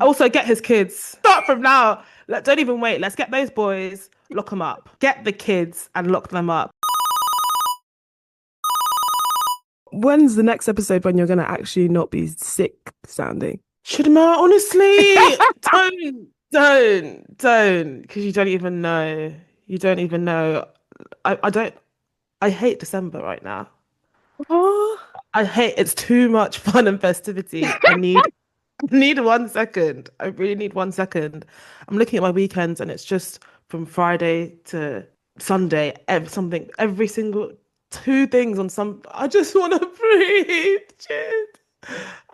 Also, get his kids. Start from now. Don't even wait. Let's get those boys, lock them up. Get the kids and lock them up. When's the next episode when you're gonna actually not be sick sounding? Shouldn't honestly, don't, because you don't even know. You don't even know. I don't. I hate December right now. Oh, I hate it's too much fun and festivity. I need 1 second. I really need 1 second. I'm looking at my weekends and it's just from Friday to Sunday, every single two things on some. I just want to breathe, Jid.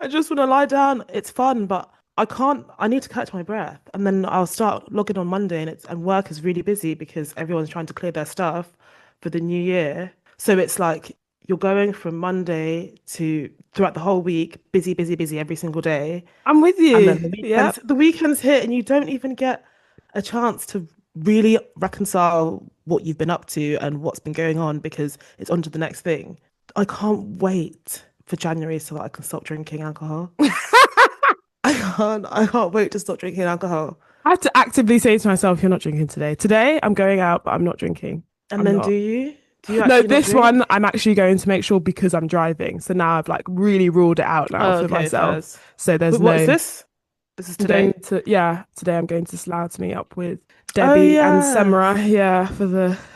I just want to lie down. It's fun, but I can't. I need to catch my breath, and then I'll start logging on Monday, and work is really busy because everyone's trying to clear their stuff for the new year. So it's like you're going from Monday to throughout the whole week, busy, busy, busy every single day, I'm with and then you. Yep. the weekends hit, and you don't even get a chance to really reconcile what you've been up to and what's been going on because it's on to the next thing. I can't wait for January so that I can stop drinking alcohol. I can't wait to stop drinking alcohol. I have to actively say to myself, you're not drinking today. Today, I'm going out, but I'm not drinking. And I'm then not. do you No, actually not this one, drink? I'm actually going to make sure because I'm driving. So now I've like really ruled it out now Oh, for okay, myself. Fairs. So there's But what is no, this? This is I'm going today? to, yeah, today I'm going to Slough to meet up with Oh Debbie and Samara. yes. Yeah,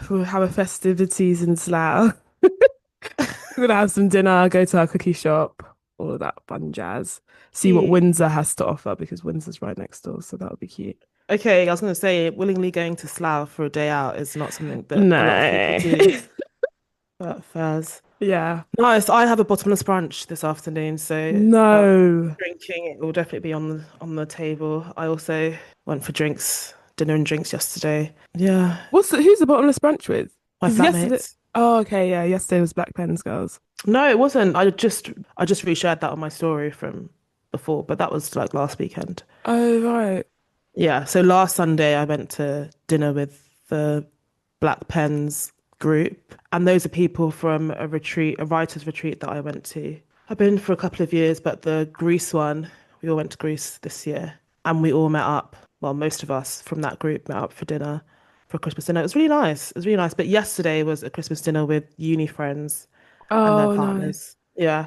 for have a festivities in Slough. We're gonna have some dinner, go to our cookie shop, all of that fun jazz. See what Cute. Windsor has to offer because Windsor's right next door, so that'll be cute. Okay, I was gonna say willingly going to Slough for a day out is not something that a lot of people No. do, but Fairs. Yeah. Nice. I have a bottomless brunch this afternoon, so No. drinking it will definitely be on the table. I also went for drinks, dinner and drinks yesterday. Yeah, Who's the bottomless brunch with? my Because yesterday, flatmates. oh, okay, yeah, yesterday was Black Pens Girls. No, it wasn't. I just reshared that on my story from before, but that was like last weekend. Oh, right. Yeah, so last Sunday I went to dinner with the Black Pens group, and those are people from a retreat, a writers' retreat that I went to. I've been for a couple of years, but the Greece one, we all went to Greece this year, and we all met up. Well, most of us from that group met up for dinner, for a Christmas dinner. It was really nice. It was really nice. But yesterday was a Christmas dinner with uni friends and their Oh, nice. partners. Yeah,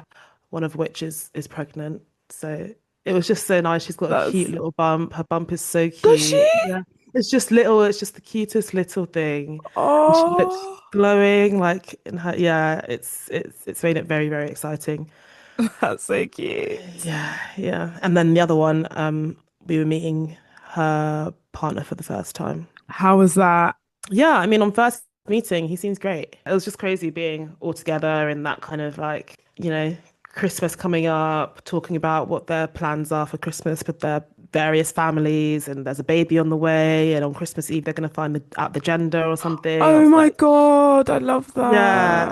one of which is pregnant. So it was just so nice. She's got a cute That's, little bump. Her bump is so does she? cute. Yeah. It's just little, it's just the cutest little thing. And she looks Oh, glowing like in her yeah, it's made it very, very exciting. that's so cute. Yeah, yeah. And then the other one, we were meeting her partner for the first time. How was that? Yeah, I mean, on first meeting, he seems great. It was just crazy being all together and that kind of like, Christmas coming up, talking about what their plans are for Christmas with their various families, and there's a baby on the way, and on Christmas Eve they're gonna find out the gender or something. I Oh was my like, God, I love yeah,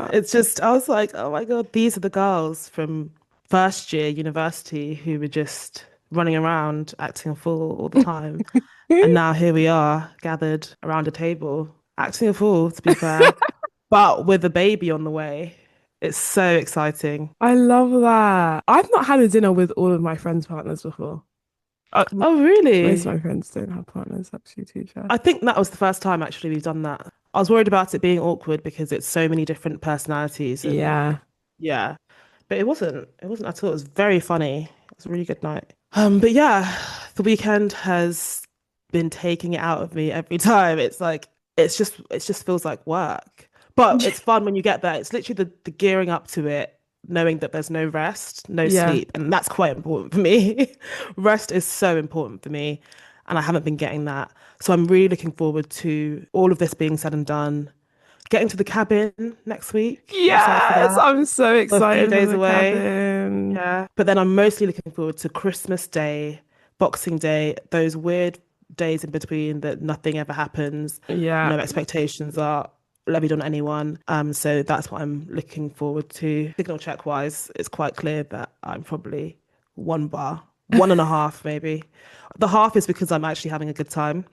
that. it's just I was like, oh my God, these are the girls from first year university who were just running around acting a fool all the time. And now here we are gathered around a table, acting a fool, to be fair, but with a baby on the way. It's so exciting. I love that. I've not had a dinner with all of my friends' partners before. Oh, Most really? of my friends don't have partners, actually, to be fair. I think that was the first time actually we've done that. I was worried about it being awkward because it's so many different personalities and Yeah. yeah, but it wasn't. It wasn't at all. It was very funny. It was a really good night. But yeah, the weekend has been taking it out of me every time. It's like it just feels like work. But it's fun when you get there. It's literally the gearing up to it, knowing that there's no rest, no Yeah. sleep, and that's quite important for me. Rest is so important for me, and I haven't been getting that. So I'm really looking forward to all of this being said and done. Getting to the cabin next week. I'm excited for Yes, that. I'm so A few excited for days the away. cabin. Yeah. But then I'm mostly looking forward to Christmas Day, Boxing Day, those weird days in between that nothing ever happens, Yeah. no expectations are levied on anyone. So that's what I'm looking forward to. Signal check wise, it's quite clear that I'm probably one bar, one and a half maybe. The half is because I'm actually having a good time.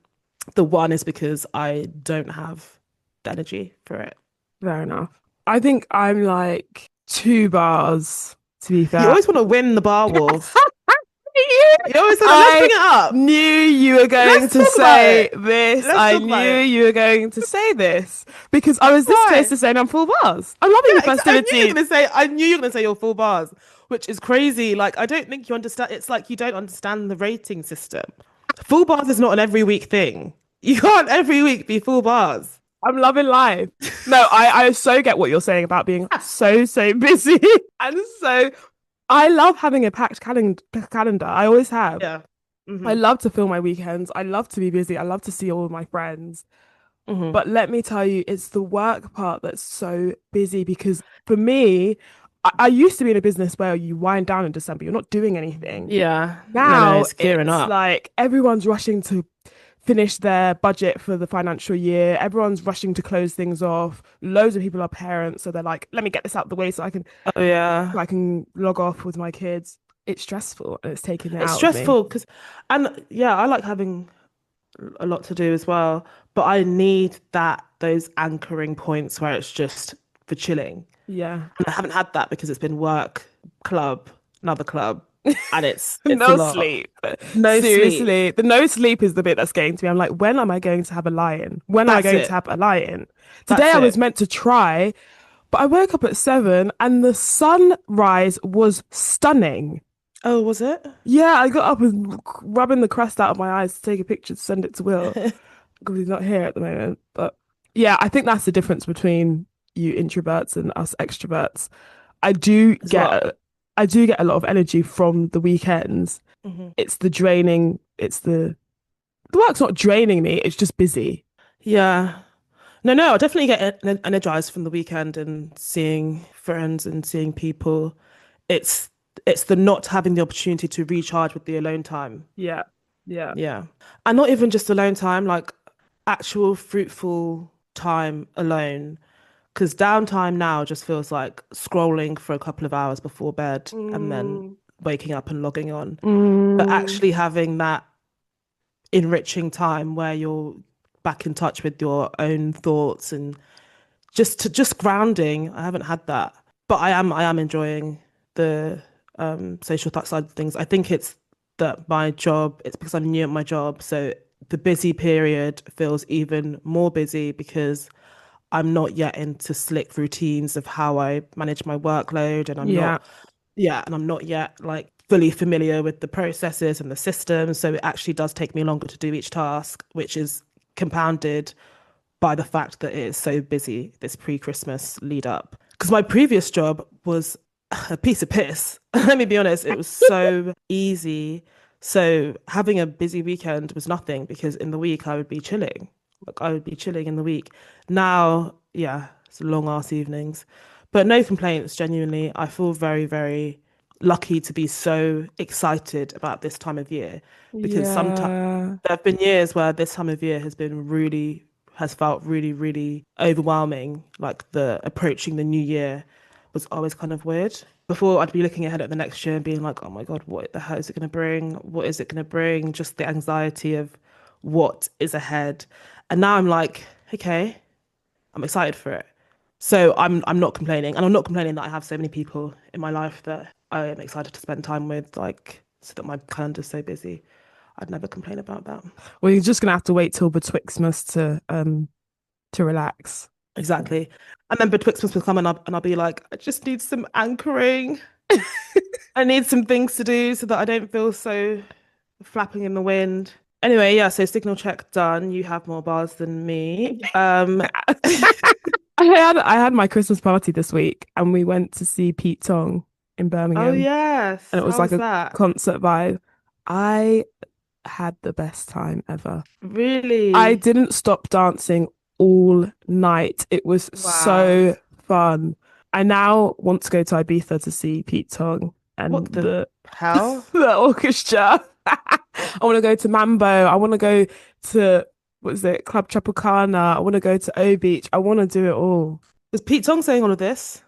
The one is because I don't have the energy for it. Fair enough. I think I'm like 2 bars, to be You fair. always want to win the bar war. You always say that. Let's bring I it up. knew you were going Let's to talk about say it. this. Let's I talk about knew it. you were going to say this because I was this close Why? to saying I'm full bars. I'm loving the Yeah, exactly. festivities. I knew you were gonna say your full bars, which is crazy. Like, I don't think you understand. It's like you don't understand the rating system. Full bars is not an every week thing. You can't every week be full bars. I'm loving life. No, I so get what you're saying about being so busy. And so I love having a packed calendar. I always have. Yeah. I Hmm. love to fill my weekends. I love to be busy. I love to see all of my friends. Hmm. But let me tell you, it's the work part that's so busy because for me, I used to be in a business where you wind down in December, you're not doing anything. Yeah. No, Now it's gearing it's up. like everyone's rushing to finish their budget for the financial year. Everyone's rushing to close things off. Loads of people are parents, so they're like, let me get this out of the way Oh yeah. so I can log off with my kids. It's stressful and it's taking it It's out of me. stressful because, and yeah, I like having a lot to do as well, but I need those anchoring points where it's just for chilling. Yeah. And I haven't had that because it's been work, club, another club, and it's a No lot. sleep. No sleep. Seriously, the no sleep is the bit that's getting to me. I'm like, when am I going to have a lie-in? When am I That's going to it. have a lie-in? Today That's I was it. meant to try, but I woke up at 7 and the sunrise was stunning. Oh, was it? Yeah, I got up and rubbing the crust out of my eyes to take a picture to send it to Will because he's not here at the moment. But yeah, I think that's the difference between you introverts and us extroverts. I do It's what? get I do get a lot of energy from the weekends. Hmm. It's the draining, it's the work's not draining me, it's just busy. Yeah. No, I definitely get energized from the weekend and seeing friends and seeing people. It's it's the not having the opportunity to recharge with the alone time. Yeah. Yeah. Yeah. And not even just alone time, like actual fruitful time alone. Because downtime now just feels like scrolling for a couple of hours before bed and then Mm, waking up and logging on. But mm, actually having that enriching time where you're back in touch with your own thoughts and just grounding. I haven't had that, but I am enjoying the social side of things. I think it's that my job, it's because I'm new at my job, so the busy period feels even more busy because I'm not yet into slick routines of how I manage my workload, and yeah. I'm not yet like fully familiar with the processes and the systems. So it actually does take me longer to do each task, which is compounded by the fact that it is so busy this pre-Christmas lead up. Because my previous job was a piece of piss. Let me be honest, it was so easy. So having a busy weekend was nothing because in the week I would be chilling. Like I would be chilling in the week. Now, yeah, it's long ass evenings. But no complaints, genuinely. I feel very, very lucky to be so excited about this time of year because sometimes Yeah. there have been years where this time of year has felt really, really overwhelming. Like the approaching the new year was always kind of weird. Before I'd be looking ahead at the next year and being like, oh my God, what the hell is it going to bring? What is it going to bring? Just the anxiety of what is ahead. And now I'm like, okay, I'm excited for it. So I'm not complaining. And I'm not complaining that I have so many people in my life that I am excited to spend time with, like so that my calendar's so busy. I'd never complain about that. Well, you're just gonna have to wait till Betwixtmas to relax. Exactly. And then Betwixtmas will come and I'll be like, I just need some anchoring. I need some things to do so that I don't feel so flapping in the wind. Anyway, yeah, so signal check done. You have more bars than me. I had my Christmas party this week and we went to see Pete Tong in Oh Birmingham and yes. it was How like was a that? concert vibe. I had the best time ever. I Really? didn't stop dancing all night. It was Wow. so fun. I now want to go to Ibiza to see Pete Tong and What the hell? the orchestra. I want to go to Mambo. I want to go to what is it, Club Tropicana. I want to go to O Beach. I want to do it all. Was Pete Tong saying all of this?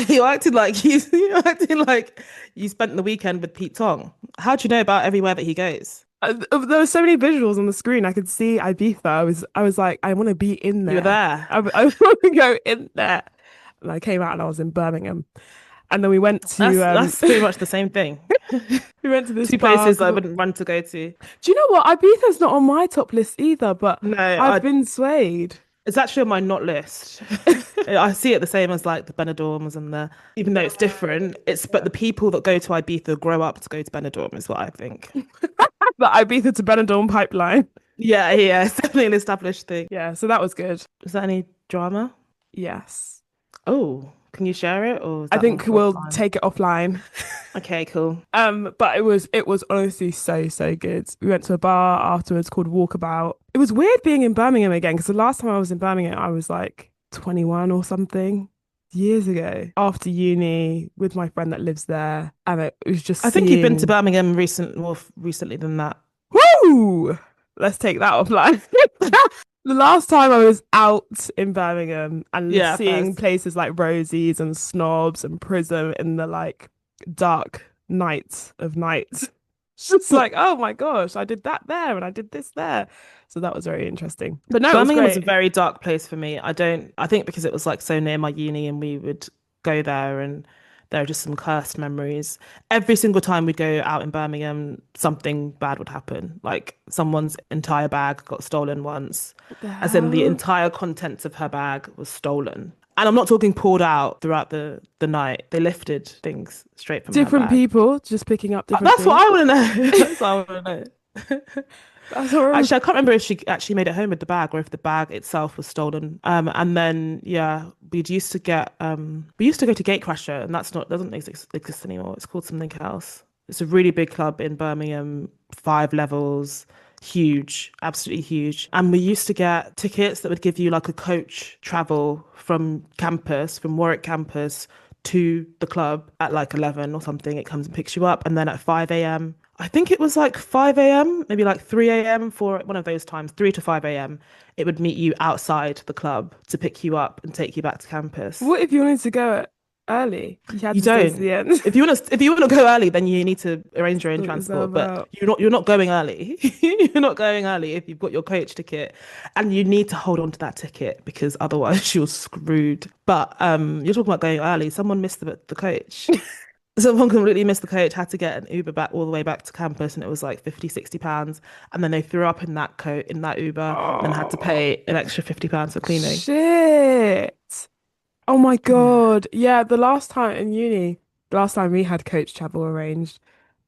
You acted like you spent the weekend with Pete Tong. How do you know about everywhere that he goes? There were so many visuals on the screen. I could see Ibiza. I was like, I want to be in You were there. there. I want to go in there. And I came out and I was in Birmingham. And then we went to That's pretty much the same thing. we went to this Two bar places I called. wouldn't run to go to. Do you know what? Ibiza's not on my top list either, but No, I've been swayed. it's actually on my not list. I see it the same as like the Benidorms and the, even though it's different, but the people that go to Ibiza grow up to go to Benidorm is what I think. The Ibiza to Benidorm pipeline. Yeah, yeah, it's definitely an established thing. Yeah, so that was good. Is that any drama? Yes. Oh, can you share it or is I that one think for we'll offline? take it offline. Okay, cool. But it was honestly so good. We went to a bar afterwards called Walkabout. It was weird being in Birmingham again because the last time I was in Birmingham I was like 21 or something years ago after uni with my friend that lives there, and it was just I think you've been to seeing. Birmingham more recently than that. Woo! Let's take that offline. The last time I was out in Birmingham and Yeah, seeing first. places like Rosie's and Snobs and Prism in the like dark nights of nights. It's just like, oh my gosh, I did that there and I did this there. So that was very interesting. But no, it was Birmingham was a great. very dark place for me. I think because it was like so near my uni and we would go there and there are just some cursed memories. Every single time we'd go out in Birmingham, something bad would happen. Like someone's entire bag got stolen once, What the as in the hell? entire contents of her bag was stolen. And I'm not talking poured out throughout the night. They lifted things straight from her Different bag. people just picking up different That's what things. I want to know. That's what I want to know. That's horrible. Actually, I can't remember if she actually made it home with the bag or if the bag itself was stolen. And then yeah, we used to go to Gatecrasher, and that's not doesn't exist anymore. It's called something else. It's a really big club in Birmingham, 5 levels, huge, absolutely huge. And we used to get tickets that would give you like a coach travel from campus, from Warwick campus to the club at like 11 or something. It comes and picks you up, and then at 5 a.m. I think it was like 5 a.m., maybe like 3 a.m. for one of those times, 3 to 5 a.m. It would meet you outside the club to pick you up and take you back to campus. What if you wanted to go early? You had You to stay to don't. the end. If you want to go early, then you need to arrange your own Sort yourself transport. But out. you're not going early. You're not going early if you've got your coach ticket, and you need to hold on to that ticket because otherwise you're screwed. But you're talking about going early. Someone missed the coach. Someone completely missed the coach, had to get an Uber back all the way back to campus, and it was like 50, £60. And then they threw up in that coat in that Uber, and then had to Oh, pay an extra £50 for cleaning. shit. Oh my Yeah. God. Yeah, the last time in uni, the last time we had coach travel arranged,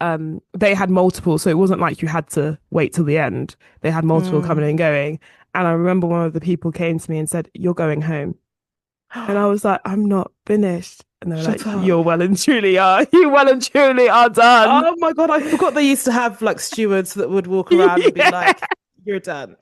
they had multiple, so it wasn't like you had to wait till the end. They had multiple coming Mm. and going. And I remember one of the people came to me and said, "You're going home." And I was like, "I'm not finished." And they were like, Shut up. "You're well and truly are. You well and truly are done." Oh my God, I forgot they used to have like stewards that would walk around and be Yeah. like, "You're done.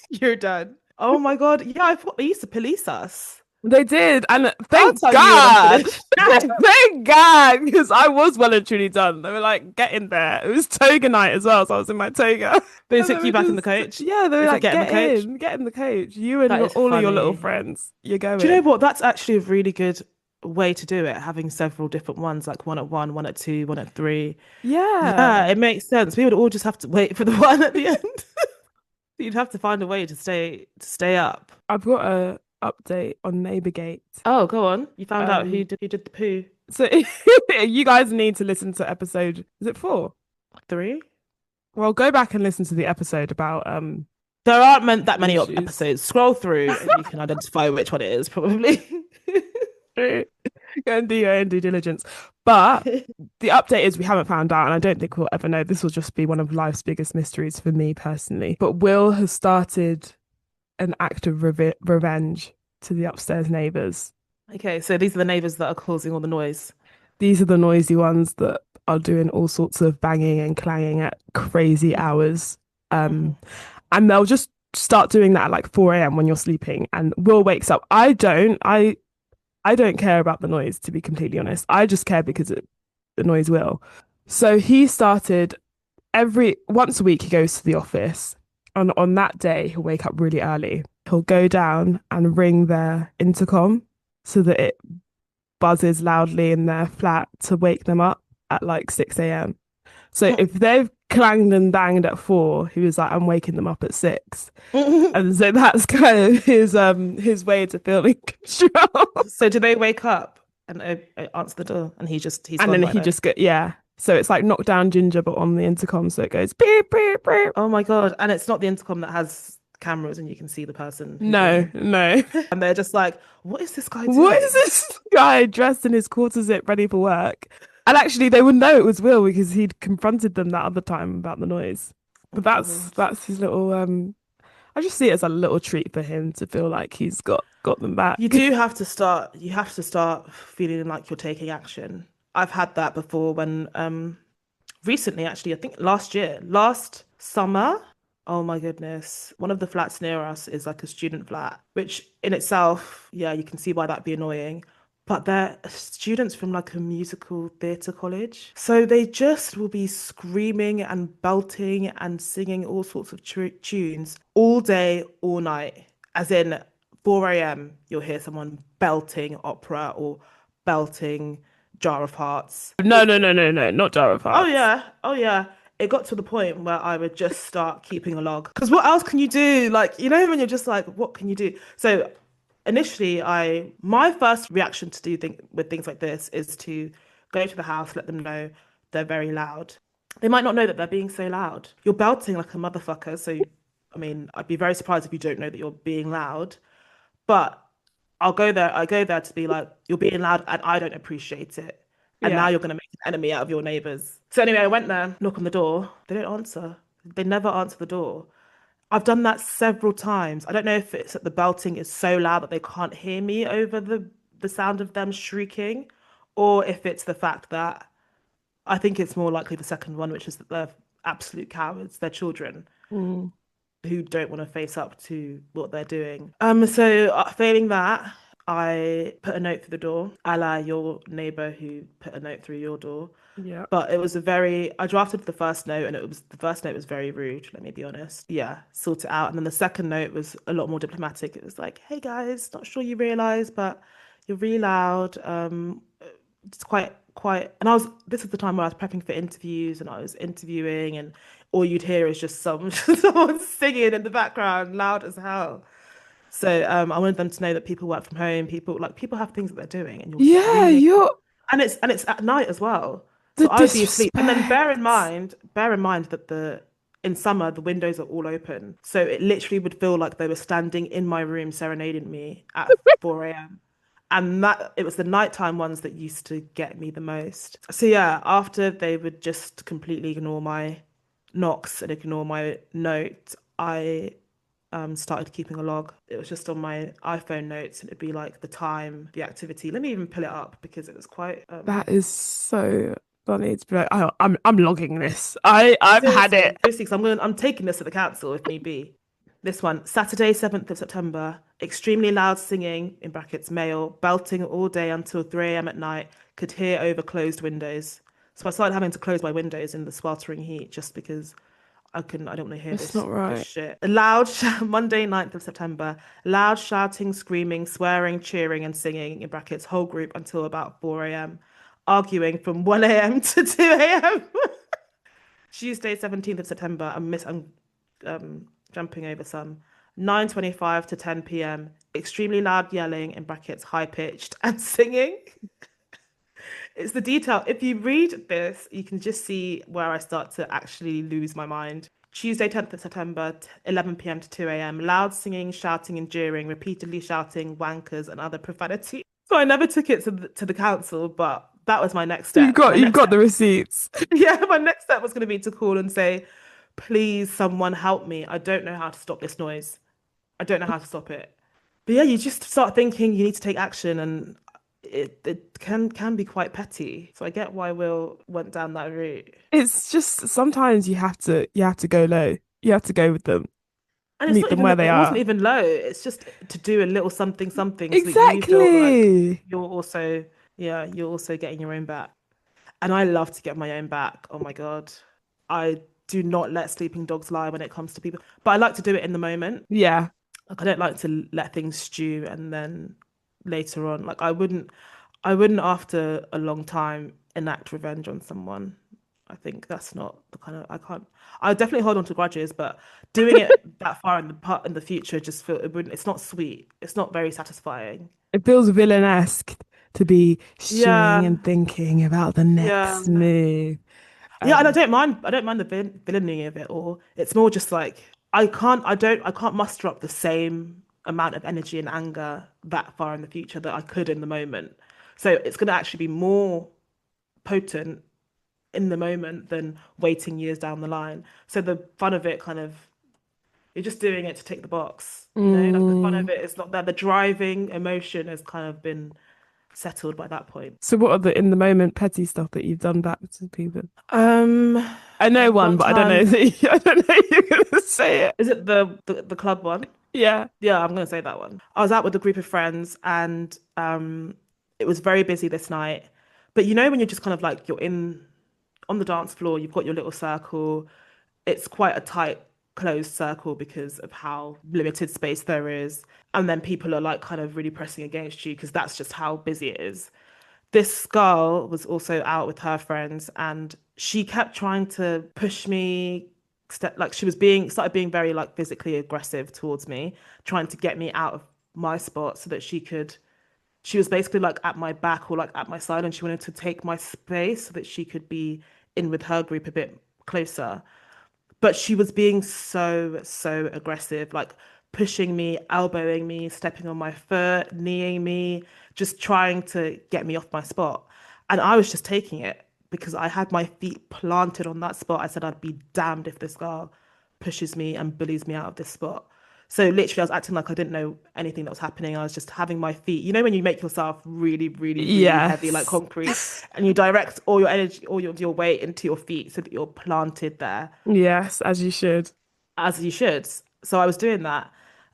You're done." Oh my God. Yeah, I thought they used to police us. They did, and I'll thank tell you when I'm God, finished. thank God, because I was well and truly done. They were like, "Get in there." It was toga night as well, so I was in my toga, They and they took you were back in the just, coach. yeah, they were They said, like, "Get in the coach." Get in the coach, you and That is all of your little funny. friends, you're Do you know going." what? That's actually a really good way to do it, having several different ones, like one at one, one at two, one at three. Yeah, Yeah, it makes sense. We would all just have to wait for the one at the end. You'd have to find a way to stay up. I've got a update on Neighbourgate. Oh, go on. You found out who Um, did the poo. so you guys need to listen to episode. Is it 4? 3? Well, go back and listen to the episode about There aren't that the many issues. episodes. Scroll through and you can identify which one it is, probably. Go and do your own due diligence. But the update is we haven't found out, and I don't think we'll ever know. This will just be one of life's biggest mysteries for me personally. But Will has started an act of revenge to the upstairs neighbours. Okay, so these are the neighbors that are causing all the noise. These are the noisy ones that are doing all sorts of banging and clanging at crazy hours. Mhm. Um, and they'll just start doing that at like 4 a.m. when you're sleeping. And Will wakes up. I don't care about the noise, to be completely honest. I just care because it annoys Will. So he started every once a week he goes to the office. And on that day, he'll wake up really early. He'll go down and ring their intercom so that it buzzes loudly in their flat to wake them up at like 6 a.m. So if they've clanged and banged at 4, he was like, I'm waking them up at 6. And so that's kind of his way to feeling control. So do they wake up and answer the door, and he's And gone then by he then. just get, yeah. So it's like knock down Ginger, but on the intercom. So it goes beep, beep, beep. Oh my God. And it's not the intercom that has cameras and you can see the person who's No, ringing. no. And they're just like, what is this guy What is doing? this guy dressed in his quarter zip ready for work? And actually, they would know it was Will because he'd confronted them that other time about the noise. Oh But that's God. that's his little I just see it as a little treat for him to feel like he's got them back. You have to start feeling like you're taking action. I've had that before when recently actually, I think last year, last summer. Oh my goodness. One of the flats near us is like a student flat, which in itself, yeah, you can see why that'd be annoying. But they're students from like a musical theatre college. So they just will be screaming and belting and singing all sorts of tunes all day, all night. As in 4 a.m., you'll hear someone belting opera or belting Jar of Hearts. No, no, no, no, no, not Jar of Oh Hearts. yeah, oh yeah. It got to the point where I would just start keeping a log. Because what else can you do? Like, you know, when you're just like, what can you do? So initially, my first reaction to do with things like this is to go to the house, let them know they're very loud. They might not know that they're being so loud. You're belting like a motherfucker. So, I mean, I'd be very surprised if you don't know that you're being loud. But I go there to be like, you're being loud and I don't appreciate it. And now Yeah. you're going to make an enemy out of your neighbors. So anyway, I went there, knock on the door. They don't answer. They never answer the door. I've done that several times. I don't know if it's that the belting is so loud that they can't hear me over the sound of them shrieking, or if it's the fact that I think it's more likely the second one, which is that they're absolute cowards. They're children Mm, who don't want to face up to what they're doing. Failing that, I put a note through the door, a la your neighbor who put a note through your door. yeah. But it was a very, I drafted the first note and the first note was very rude, let me be honest. Yeah, sort it out. And then the second note was a lot more diplomatic. It was like, hey guys, not sure you realize, but you're really loud. It's quite, and this is the time where I was prepping for interviews and I was interviewing and all you'd hear is just someone singing in the background, loud as hell. So I wanted them to know that people work from home, people have things that they're doing and you're Yeah, screaming you're and it's at night as well. the So I would be asleep. And then disrespect. bear in mind that the in summer the windows are all open. So it literally would feel like they were standing in my room serenading me at 4 a.m. And that it was the nighttime ones that used to get me the most. So yeah, after they would just completely ignore my knocks and ignore my notes, I started keeping a log. It was just on my iPhone notes, and it'd be like the time, the activity. Let me even pull it up because it was quite That is so funny to be like, oh, I'm logging this. I've had it. seriously, because I'm taking this to the council if need be. This one, Saturday, 7th of September, extremely loud singing, in brackets, male, belting all day until 3 a.m. at night, could hear over closed windows. So I started having to close my windows in the sweltering heat just because I don't want to hear It's not this right. shit. Monday, 9th of September, loud shouting, screaming, swearing, cheering, and singing, in brackets, whole group until about 4 a.m., arguing from 1 a.m. to 2 a.m. Tuesday, 17th of September, I'm jumping over some. 9:25 to 10 p.m. Extremely loud yelling, in brackets, high pitched, and singing. It's the detail. If you read this, you can just see where I start to actually lose my mind. Tuesday, 10th of September, 11 p.m. to 2 a.m. Loud singing, shouting, and jeering, repeatedly shouting wankers and other profanity. So I never took it to the council, but that was my next step. My You've next got step, the receipts. yeah, my next step was going to be to call and say, please, someone help me. I don't know how to stop this noise. I don't know how to stop it. But yeah, you just start thinking you need to take action, and it can be quite petty. So I get why Will went down that route. It's just sometimes you have to go low. You have to go with them, And meet them where they it wasn't are. even low. It's just to do a little something something so that you feel like Exactly. you're also, yeah, you're also getting your own back. And I love to get my own back. Oh my God. I do not let sleeping dogs lie when it comes to people, but I like to do it in the moment. Yeah. Like I don't like to let things stew and then later on, like I wouldn't after a long time enact revenge on someone. I think that's not the kind of I can't. I definitely hold on to grudges, but doing it that far in the future just feel it wouldn't. It's not sweet. It's not very satisfying. It feels villain-esque to be stewing Yeah. and thinking about the next Yeah. move. Yeah, and Um, I don't mind the villainy of it all. It's more just like I can't muster up the same amount of energy and anger that far in the future that I could in the moment. So it's going to actually be more potent in the moment than waiting years down the line. So the fun of it kind of you're just doing it to tick the box, you know? Like the fun of mm, it is not there. The driving emotion has kind of been settled by that point. so what are the in the moment petty stuff that you've done back to people? Um, I know one, one but I don't know. time, I don't know if you're gonna say it. is it the club one? Yeah. Yeah, I'm gonna say that one. I was out with a group of friends and it was very busy this night. But you know when you're just kind of like you're in on the dance floor, you've got your little circle. It's quite a tight, closed circle because of how limited space there is. And then people are like kind of really pressing against you because that's just how busy it is. This girl was also out with her friends and she kept trying to push me like she was being started being very like physically aggressive towards me, trying to get me out of my spot so that she was basically like at my back or like at my side and she wanted to take my space so that she could be in with her group a bit closer. But she was being so aggressive, like pushing me, elbowing me, stepping on my foot, kneeing me, just trying to get me off my spot. And I was just taking it because I had my feet planted on that spot. I said I'd be damned if this girl pushes me and bullies me out of this spot. So literally, I was acting like I didn't know anything that was happening. I was just having my feet. You know, when you make yourself really heavy, like Yes. concrete, and you direct all your energy, all your weight into your feet so that you're planted there Yes, as you should. as you should. So I was doing that,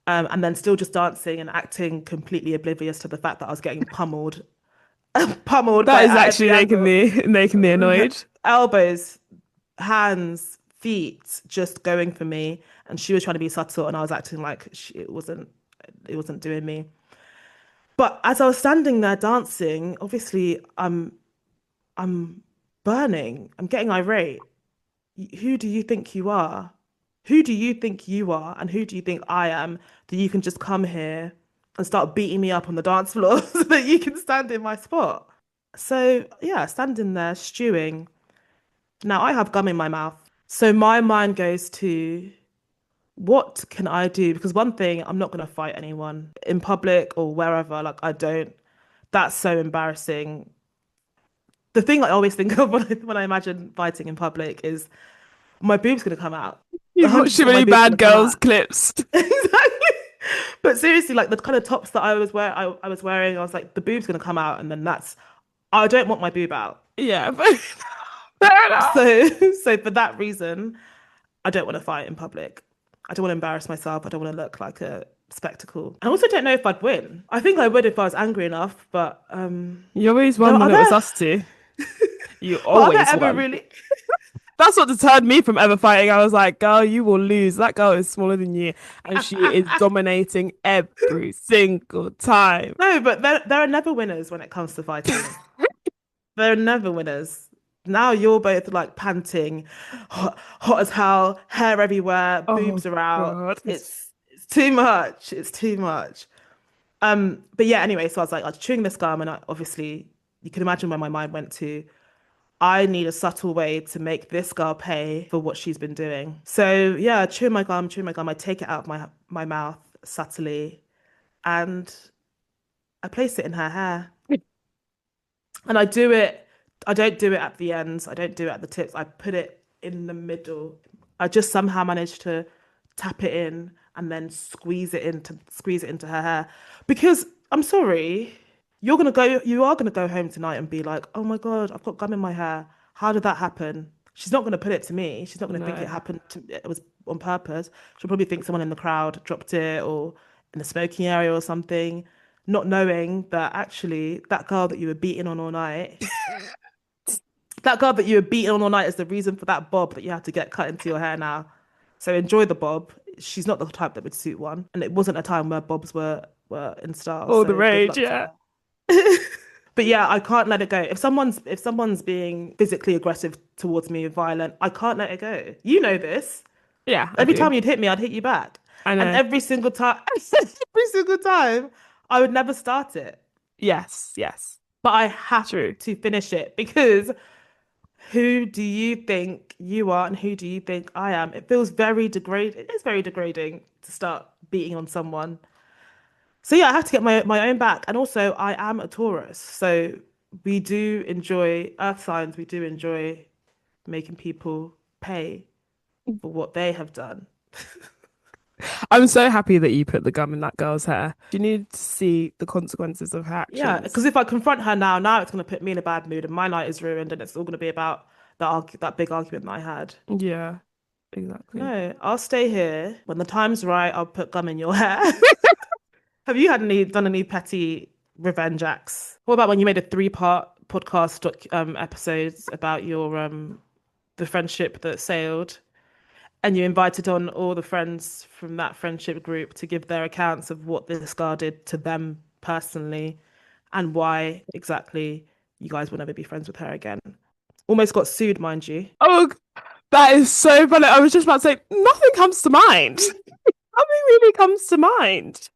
and then still just dancing and acting completely oblivious to the fact that I was getting pummeled, pummeled That by is at actually every angle, making me annoyed. elbows, hands, feet, just going for me. And she was trying to be subtle, and I was acting like it wasn't doing me. But as I was standing there dancing, obviously I'm burning. I'm getting irate. Who do you think you are? Who do you think you are? And who do you think I am that you can just come here and start beating me up on the dance floor so that you can stand in my spot? So, yeah, standing there stewing. Now I have gum in my mouth. So my mind goes to what can I do? Because one thing, I'm not going to fight anyone in public or wherever. Like, I don't. That's so embarrassing. The thing I always think of when I imagine fighting in public is my boob's gonna come out. You've watched too 100% my many boob's gonna bad come girls out. clips. Exactly. But seriously, like the kind of tops that I was wearing, I was like, the boob's gonna come out, and then that's I don't want my boob out. Yeah, but fair enough. So so for that reason, I don't want to fight in public. I don't want to embarrass myself. I don't want to look like a spectacle. I also don't know if I'd win. I think I would if I was angry enough, but You always there won when are it was there us two. You but are there always ever won. really That's what deterred me from ever fighting. I was like, girl, you will lose. That girl is smaller than you, and she is dominating every single time. no, but there are never winners when it comes to fighting. They're never winners. Now you're both like panting, hot as hell, hair everywhere, Oh boobs are out. God. It's too much. It's too much. But yeah, anyway, so I was chewing this gum, and obviously you can imagine where my mind went to. I need a subtle way to make this girl pay for what she's been doing. So yeah, chewing my gum. I take it out of my mouth subtly, and I place it in her hair. And I don't do it at the ends, I don't do it at the tips. I put it in the middle. I just somehow managed to tap it in and then squeeze it into her hair. Because I'm sorry, you are gonna go home tonight and be like, oh my God, I've got gum in my hair. How did that happen? She's not gonna put it to me. She's not gonna think No. it was on purpose. She'll probably think someone in the crowd dropped it or in the smoking area or something, not knowing that actually that girl that you were beating on all night, that girl that you were beating on all night is the reason for that bob that you had to get cut into your hair now. So enjoy the bob. She's not the type that would suit one. And it wasn't a time where bobs were in style. All the So good rage, luck to yeah. her. But yeah, I can't let it go. If someone's being physically aggressive towards me, violent, I can't let it go. You know this. Yeah, I Every do. time you'd hit me, I'd hit you back. I And know. every single time, every single time, I would never start it. Yes, yes. but I have True. to finish it because who do you think you are and who do you think I am? It feels very degrading. It is very degrading to start beating on someone. So yeah, I have to get my own back. And also I am a Taurus. So we do enjoy earth signs, we do enjoy making people pay for what they have done. I'm so happy that you put the gum in that girl's hair. You need to see the consequences of her Yeah, actions. because if I confront her now it's going to put me in a bad mood and my night is ruined and it's all going to be about that big argument that I had. Yeah, exactly. No, I'll stay here. When the time's right, I'll put gum in your hair. Have you had any done any petty revenge acts? What about when you made a three-part podcast episodes about your the friendship that sailed and you invited on all the friends from that friendship group to give their accounts of what this guy did to them personally and why exactly you guys will never be friends with her again. Almost got sued, mind you. Oh, that is so funny. I was just about to say, nothing comes to mind. Nothing really comes to mind.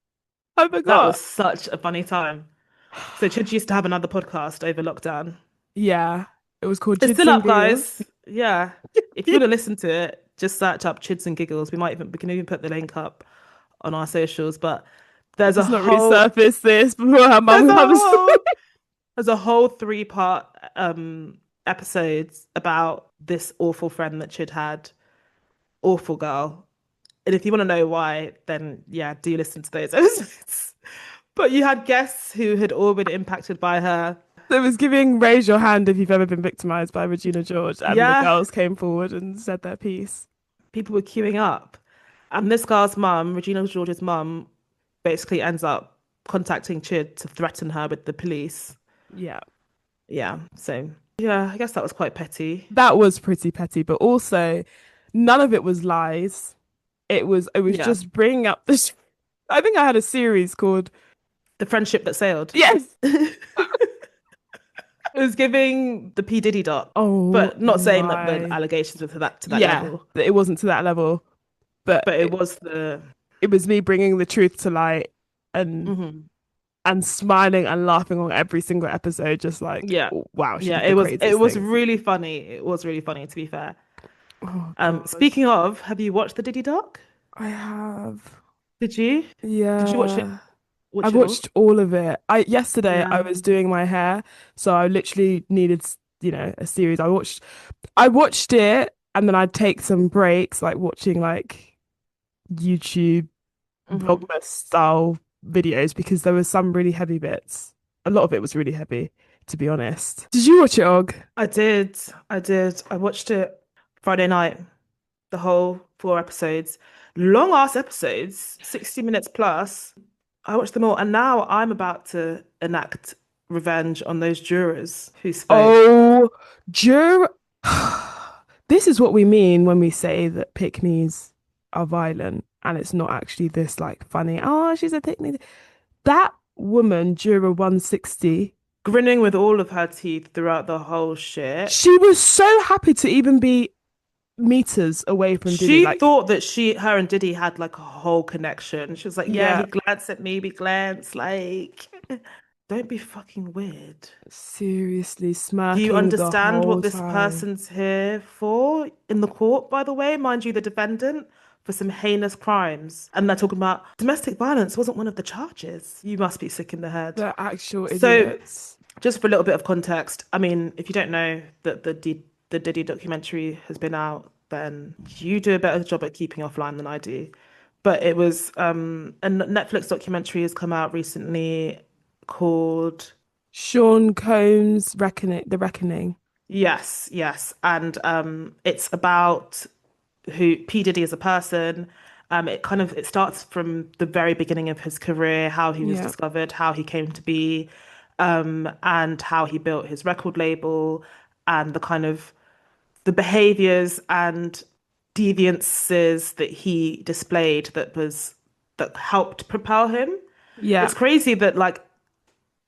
I That was forgot. such a funny time. So Chidge used to have another podcast over lockdown. Yeah, it was called It's Chids still and up, Giggles. guys. Yeah. If you want to listen to it, just search up Chids and Giggles. We can even put the link up on our socials. But there's a Let's not whole resurface this before her there's mum a comes. whole there's a whole three-part episodes about this awful friend that Chid had. Awful girl. And if you want to know why, then yeah, do listen to those episodes. But you had guests who had all been impacted by her. It was giving raise your hand if you've ever been victimized by Regina George, and the Yeah, girls came forward and said their piece. people were queuing up. And this girl's mum, Regina George's mum, basically ends up contacting Chid to threaten her with the police. Yeah, Yeah, so yeah, I guess that was quite petty. that was pretty petty, but also none of it was lies. It was Yeah, just bringing up this. I think I had a series called the friendship that sailed. Yes. It was giving the P. Diddy doc, Oh but not saying that the my. allegations were to that Yeah, level. it wasn't to that level, but But it was the it was me bringing the truth to light and mhm. and smiling and laughing on every single episode, just like, Yeah. oh, wow, she Yeah, did the it craziest was things. really funny. It was really funny to be fair. Oh God, Speaking of, have you watched the Diddy doc? I have. Did you? Did you watch it? Yeah. I Watch it all? watched all of it. I yesterday I Yeah. was doing my hair, so I literally needed, a series. I watched it and then I'd take some breaks, like watching like YouTube Hmm. Vlogmas style videos because there were some really heavy bits. A lot of it was really heavy, to be honest. Did you watch it, Og? I did. I did. I watched it Friday night, the whole four episodes. Long ass episodes, 60 minutes plus. I watched them all, and now I'm about to enact revenge on those jurors who spoke. Oh, Jur. This is what we mean when we say that pick-me's are violent and it's not actually this like funny, oh, she's a pick-me. That woman, Juror 160, Grinning with all of her teeth throughout the whole shit. she was so happy to even be meters away from Diddy. She Like, thought that her and Diddy had like a whole connection. She was like, yeah, yeah, he glanced at me, we glanced. Like, don't be fucking weird. seriously Do you smirking the understand whole what this time. person's here for in the court, by the way? Mind you, the defendant for some heinous crimes. And they're talking about domestic violence wasn't one of the charges. You must be sick in the head. They're actual So, idiots. just for a little bit of context, I mean, if you don't know that the Diddy documentary has been out, then you do a better job at keeping offline than I do. But it was a Netflix documentary has come out recently called Sean Combs' Reckoning, The Reckoning. Yes, yes. And it's about who P. Diddy as a person. It starts from the very beginning of his career, how he was Yeah. discovered, how he came to be, and how he built his record label, and the kind of the behaviors and deviances that he displayed that helped propel him. Yeah. It's crazy that like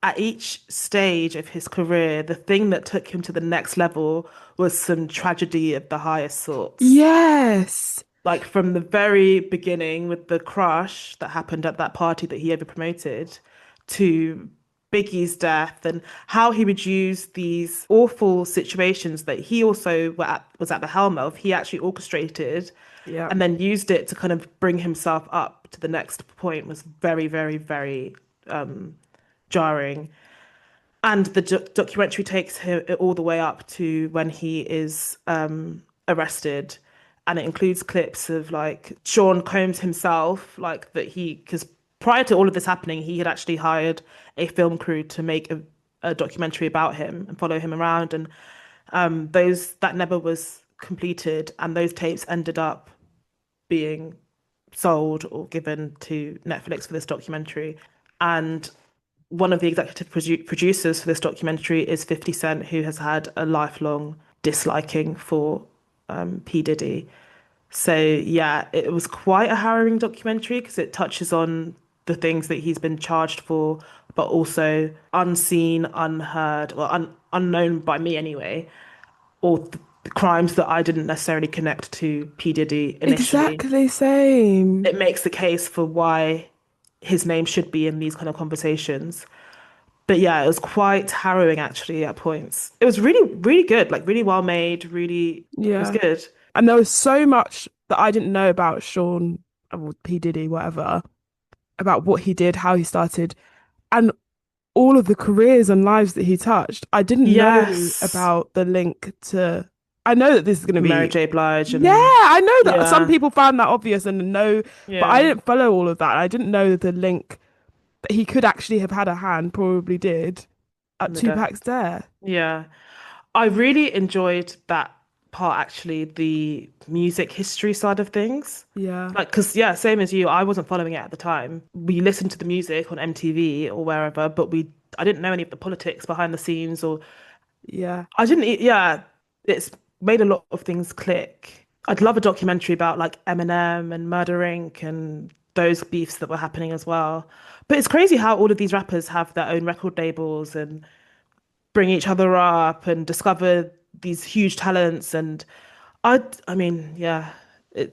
at each stage of his career, the thing that took him to the next level was some tragedy of the highest sorts. Yes. Like from the very beginning with the crush that happened at that party that he ever promoted to Biggie's death and how he would use these awful situations that he also was at the helm of. He actually orchestrated Yeah. and then used it to kind of bring himself up to the next point was very, very, very jarring. And the documentary takes him all the way up to when he is arrested, and it includes clips of like Sean Combs himself, like that because prior to all of this happening, he had actually hired a film crew to make a documentary about him and follow him around, and those that never was completed, and those tapes ended up being sold or given to Netflix for this documentary, and one of the executive producers for this documentary is 50 Cent, who has had a lifelong disliking for P. Diddy. So, yeah, it was quite a harrowing documentary because it touches on the things that he's been charged for, but also unseen, unheard, or unknown by me anyway, or crimes that I didn't necessarily connect to P. Diddy initially. Exactly same. It makes the case for why his name should be in these kind of conversations. But yeah, it was quite harrowing actually at points. It was really, really good, like really well made, really, it was Yeah. good. And there was so much that I didn't know about Sean, or P. Diddy, whatever, about what he did, how he started, and all of the careers and lives that he touched. I didn't know Yes, about the link to. I know that this is going to Mary be. J. Blige Yeah, and I know that some yeah, people found that obvious and know, but I yeah, didn't follow all of that. I didn't know the link that he could actually have had a hand, probably did, at and the death. Tupac's death. Yeah. I really enjoyed that part actually, the music history side of things. Yeah, Like, because, yeah, same as you, I wasn't following it at the time. We listened to the music on MTV or wherever, but I didn't know any of the politics behind the scenes or yeah, I didn't, yeah, it's made a lot of things click. I'd love a documentary about like Eminem and Murder Inc. and those beefs that were happening as well. But it's crazy how all of these rappers have their own record labels and bring each other up and discover these huge talents. And I mean, yeah,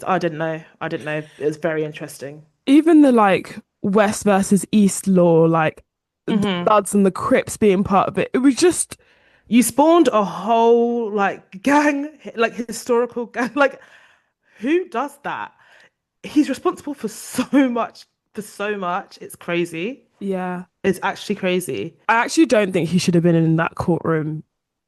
I didn't know. I didn't know. It was very interesting. even the like West versus East law, like the Hmm. Bloods and the Crips being part of it. It was just, You spawned a whole like gang, like historical gang. Like, who does that? He's responsible for so much, for so much. It's crazy. yeah. It's actually crazy. I actually don't think he should have been in that courtroom,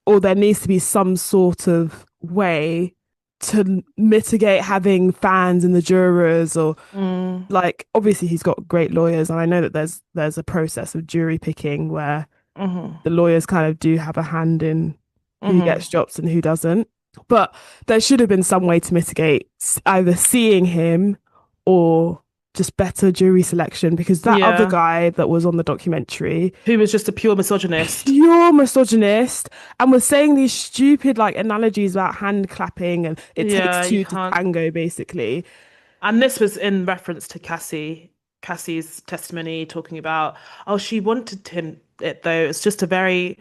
or there needs to be some sort of way to mitigate having fans and the jurors, or Mm, like obviously he's got great lawyers, and I know that there's a process of jury picking where hmm the lawyers kind of do have a hand in who hmm gets jobs and who doesn't. But there should have been some way to mitigate either seeing him or just better jury selection because that other Yeah. guy that was on the documentary, Who was just a pure misogynist. pure misogynist, and was saying these stupid like analogies about hand clapping and it takes Yeah, you two to can't. tango, basically. And this was in reference to Cassie's testimony, talking about, oh, she wanted him it though. It's just a very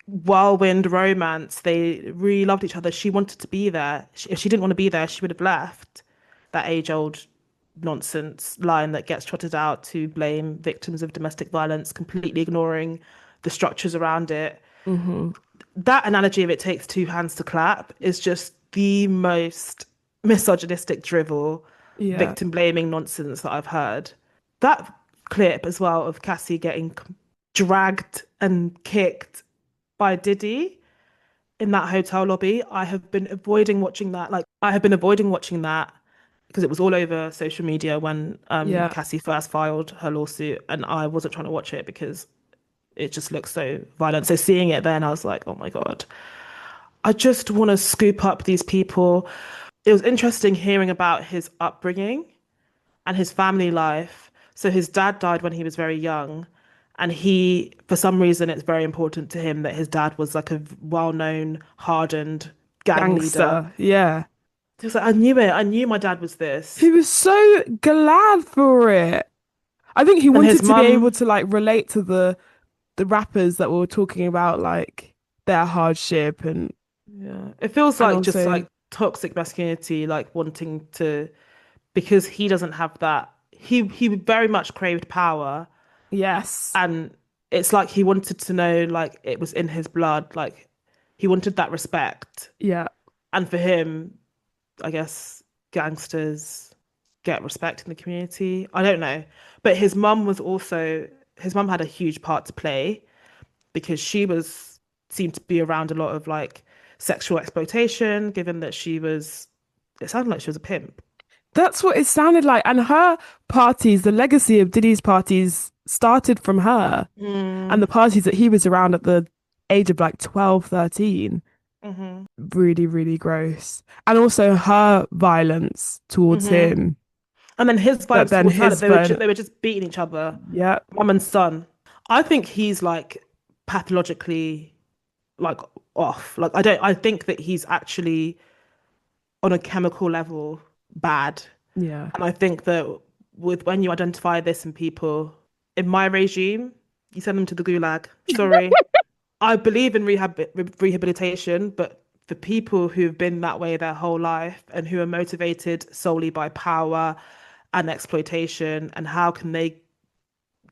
whirlwind romance. They really loved each other. She wanted to be there. If she didn't want to be there, she would have left. That age-old nonsense line that gets trotted out to blame victims of domestic violence, completely ignoring the structures around it. Hmm. That analogy of it takes two hands to clap is just the most misogynistic drivel, Yeah. victim blaming nonsense that I've heard. That clip as well of Cassie getting dragged and kicked by Diddy in that hotel lobby. I have been avoiding watching that. Like I have been avoiding watching that because it was all over social media when Yeah. Cassie first filed her lawsuit, and I wasn't trying to watch it because it just looks so violent. So seeing it then, I was like, oh my God, I just want to scoop up these people. It was interesting hearing about his upbringing and his family life. So his dad died when he was very young. And he, for some reason, it's very important to him that his dad was like a well-known, hardened gang leader. Gangster. Yeah. He was like, I knew it. I knew my dad was He this. was so glad for it. I think he And his wanted to be able mum, to like relate to the rappers that were talking about like their hardship yeah, it feels and like just also like toxic masculinity, like wanting to, because he doesn't have that. He very much craved power, yes. and it's like he wanted to know, like it was in his blood, like he wanted that respect. Yeah. And for him, I guess gangsters get respect in the community. I don't know. But his mum had a huge part to play because she was seemed to be around a lot of like sexual exploitation, given that it sounded like she was a pimp. That's what it sounded like. And her parties, the legacy of Diddy's parties started from her and Mm, the parties that he was around at the age of like 12, 13. hmm Really, really gross. And also her violence towards hmm him. And then his That violence then towards her, his they were just beating each other, yeah, mum and son. I think he's like pathologically like off. Like I think that he's actually on a chemical level bad. yeah. And I think that with when you identify this in people, in my regime, you send them to the gulag. Sorry. I believe in rehabilitation, but for people who've been that way their whole life and who are motivated solely by power and exploitation, and how can they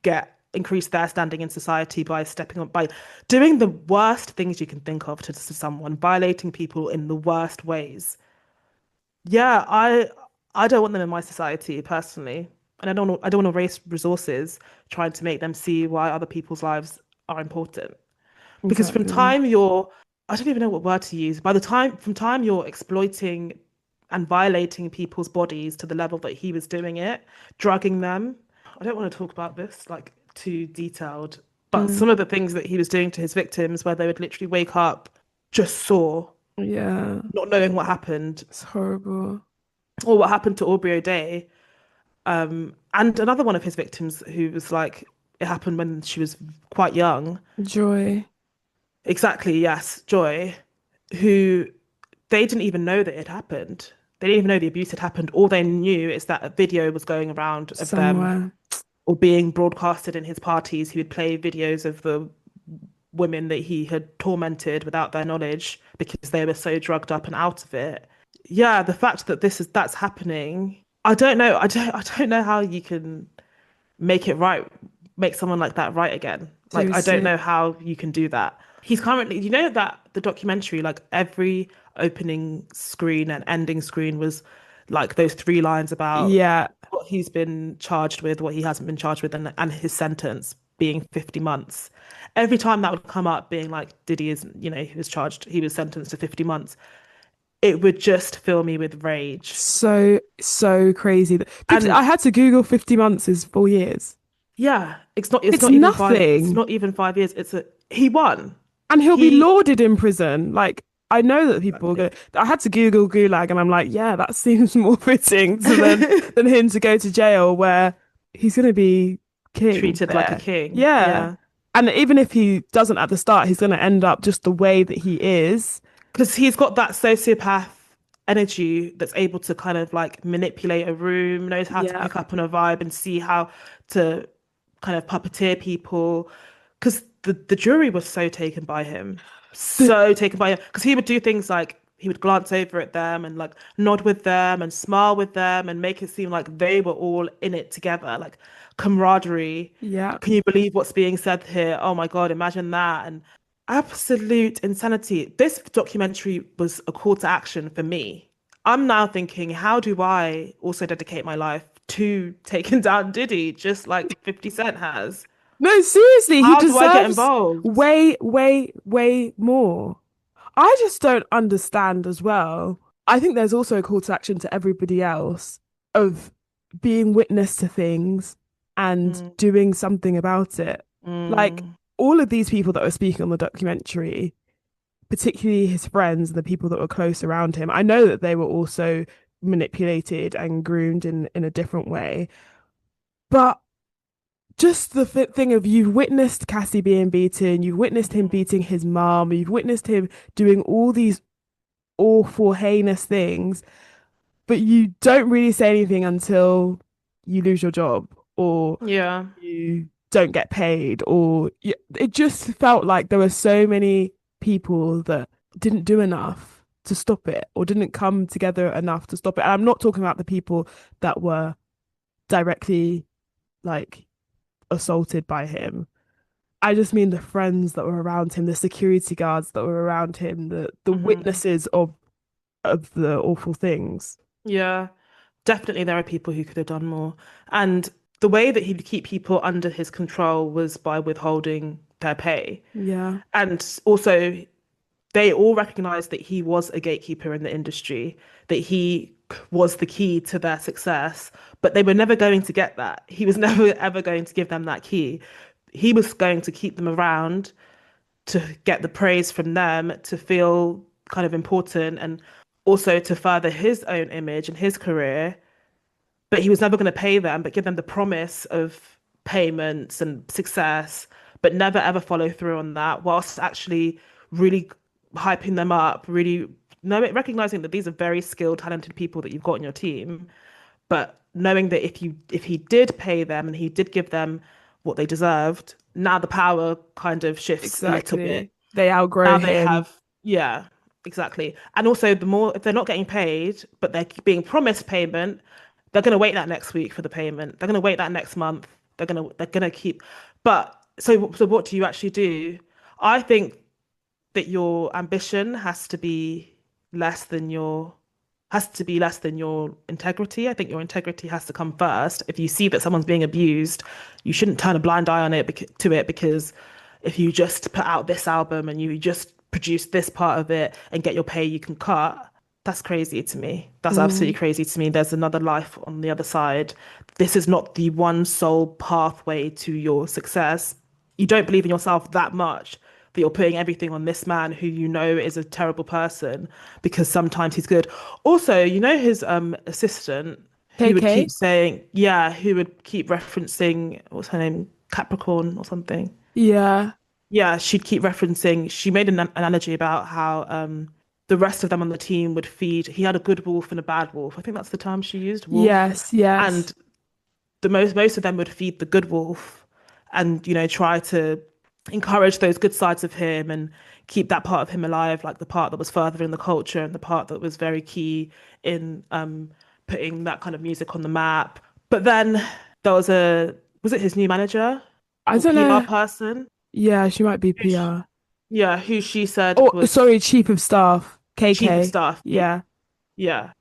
get increase their standing in society by stepping up by doing the worst things you can think of to someone, violating people in the worst ways. Yeah, I don't want them in my society personally, and I don't want to waste resources trying to make them see why other people's lives are important. Because Exactly. I don't even know what word to use. From time you're exploiting and violating people's bodies to the level that he was doing it, drugging them. I don't want to talk about this like too detailed, but Mm, some of the things that he was doing to his victims, where they would literally wake up just sore, yeah. not knowing what happened, It's horrible. or what happened to Aubrey O'Day. And another one of his victims who was like, it happened when she was quite young. Joy. Exactly, yes, Joy, who they didn't even know that it happened. They didn't even know the abuse had happened. All they knew is that a video was going around of them Somewhere. or being broadcasted in his parties. He would play videos of the women that he had tormented without their knowledge because they were so drugged up and out of it. Yeah, the fact that that's happening, I don't know. I don't know how you can make it right, make someone like that right again. Like, I don't Seriously. know how you can do that. He's currently, you know, that the documentary, like every opening screen and ending screen was like those three lines about Yeah. what he's been charged with, what he hasn't been charged with, and his sentence being 50 months. Every time that would come up, being like, Diddy is, you know, he was sentenced to 50 months, it would just fill me with rage. So, so crazy. 50, And I had to Google 50 months is 4 years. yeah, It's it's nothing. not even 5 years. He won. And he'll be He lauded in prison. Like, I know that people go, exactly I had to Google Gulag and I'm like, yeah, that seems more fitting to than him to go to jail where he's going to be king treated like a there. king. Yeah. Yeah. And even if he doesn't at the start, he's going to end up just the way that he is. Because he's got that sociopath energy that's able to kind of like manipulate a room, knows how to Yeah. pick up on a vibe and see how to kind of puppeteer people. Because the jury was so taken by him, The, so taken by him. Because he would do things like he would glance over at them and like nod with them and smile with them and make it seem like they were all in it together, like camaraderie. yeah. Can you believe what's being said here? Oh my God, imagine that. And absolute insanity. This documentary was a call to action for me. I'm now thinking, how do I also dedicate my life to taking down Diddy, just like 50 Cent has? No, seriously, he How do I get deserves involved? way, way, way more. I just don't understand as well. I think there's also a call to action to everybody else of being witness to things and Mm, doing something about it. Like mm, all of these people that were speaking on the documentary, particularly his friends and the people that were close around him, I know that they were also manipulated and groomed in a different way. But just the thing of you've witnessed Cassie being beaten, you've witnessed him beating his mom, you've witnessed him doing all these awful, heinous things, but you don't really say anything until you lose your job or yeah. you don't get paid, or it just felt like there were so many people that didn't do enough to stop it or didn't come together enough to stop it. And I'm not talking about the people that were directly like assaulted by him. I just mean the friends that were around him, the security guards that were around him, the Hmm. witnesses of the awful things. Yeah, definitely there are people who could have done more. And the way that he'd keep people under his control was by withholding their pay. Yeah, And also, they all recognized that he was a gatekeeper in the industry, that he was the key to their success, but they were never going to get that. He was never ever going to give them that key. He was going to keep them around to get the praise from them, to feel kind of important, and also to further his own image and his career. But he was never going to pay them, but give them the promise of payments and success, but never ever follow through on that, whilst actually really hyping them up, really knowing, recognizing that these are very skilled, talented people that you've got on your team, but knowing that if he did pay them and he did give them what they deserved, now the power kind of shifts a little bit. exactly. They outgrow Now they him. have, yeah, exactly. And also, the more, if they're not getting paid, but they're being promised payment, they're going to wait that next week for the payment. They're going to wait that next month. They're going to keep. But so what do you actually do? I think that your ambition has to be less than your integrity. I think your integrity has to come first. If you see that someone's being abused, you shouldn't turn a blind eye on it to it, because if you just put out this album and you just produce this part of it and get your pay you can cut, that's crazy to me. That's absolutely Mm. crazy to me. There's another life on the other side. This is not the one sole pathway to your success. You don't believe in yourself that much that you're putting everything on this man who you know is a terrible person because sometimes he's good. Also, you know his assistant who would keep KK? saying, yeah, who would keep referencing, what's her name, Capricorn or something. Yeah. Yeah, she'd keep referencing. She made an analogy about how the rest of them on the team would feed. He had a good wolf and a bad wolf. I think that's the term she used, wolf. Yes, yes. And the most of them would feed the good wolf and try to encourage those good sides of him and keep that part of him alive, like the part that was furthering the culture and the part that was very key in putting that kind of music on the map. But then there was it his new manager I or don't PR know. person, Yeah, she might be who sh- PR. yeah, who she said Oh, was sorry, Chief of Staff, chief of KK. staff. Yeah. Yeah,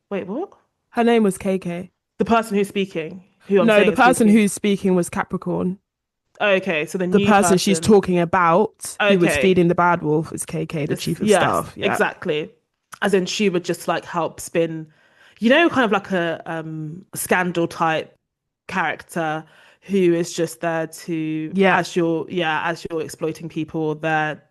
wait, what? Her name was KK. The person who's speaking, who I'm No, saying the is person speaking. who's speaking was Capricorn. Okay, so the The new person she's person. talking about, who was Okay, feeding the bad wolf, is KK, the this, Chief of yes, Staff. Yeah. exactly. As in, she would just like help spin, kind of like a scandal type character who is just there to, Yeah, as you're exploiting people, they're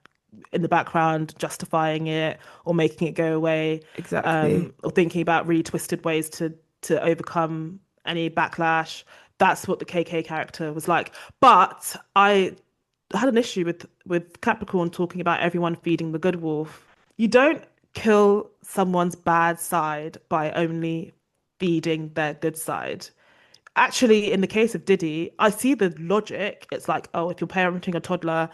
in the background justifying it or making it go away, exactly. or thinking about really twisted ways to overcome any backlash. That's what the KK character was like. But I had an issue with Capricorn talking about everyone feeding the good wolf. You don't kill someone's bad side by only feeding their good side. Actually, in the case of Diddy, I see the logic. It's like, oh, if you're parenting a toddler,